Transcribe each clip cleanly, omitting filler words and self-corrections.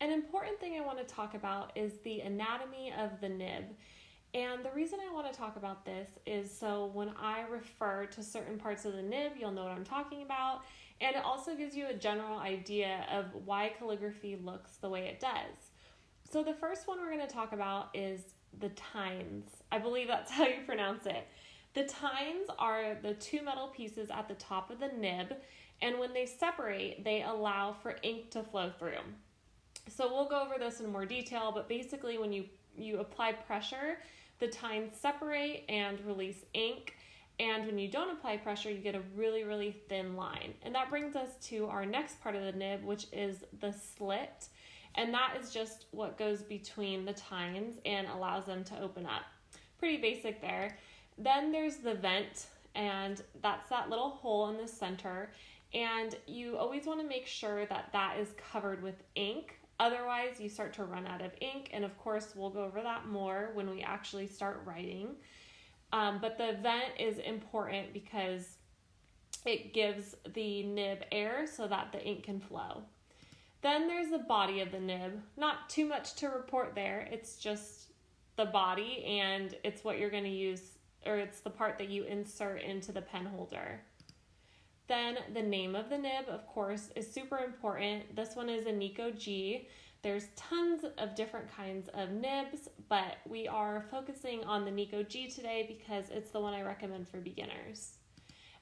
An important thing I want to talk about is the anatomy of the nib. And the reason I want to talk about this is so when I refer to certain parts of the nib, you'll know what I'm talking about. And it also gives you a general idea of why calligraphy looks the way it does. So the first one we're going to talk about is the tines. I believe that's how you pronounce it. The tines are the two metal pieces at the top of the nib, and when they separate, they allow for ink to flow through. So we'll go over this in more detail, but basically when you apply pressure, the tines separate and release ink, and when you don't apply pressure, you get a really, really thin line. And that brings us to our next part of the nib, which is the slit, and that is just what goes between the tines and allows them to open up. Pretty basic there. Then there's the vent, and that's that little hole in the center, and you always want to make sure that that is covered with ink. Otherwise, you start to run out of ink, and of course, we'll go over that more when we actually start writing. But the vent is important because it gives the nib air so that the ink can flow. Then there's the body of the nib. Not too much to report there. It's just the body, and it's what you're going to use, or it's the part that you insert into the pen holder. Then the name of the nib, of course, is super important. This one is a Nico G. There's tons of different kinds of nibs, but we are focusing on the Nico G today because it's the one I recommend for beginners.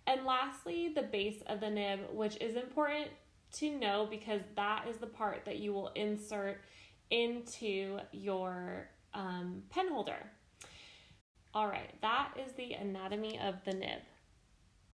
And lastly, the base of the nib, which is important to know because that is the part that you will insert into your pen holder. All right, that is the anatomy of the nib.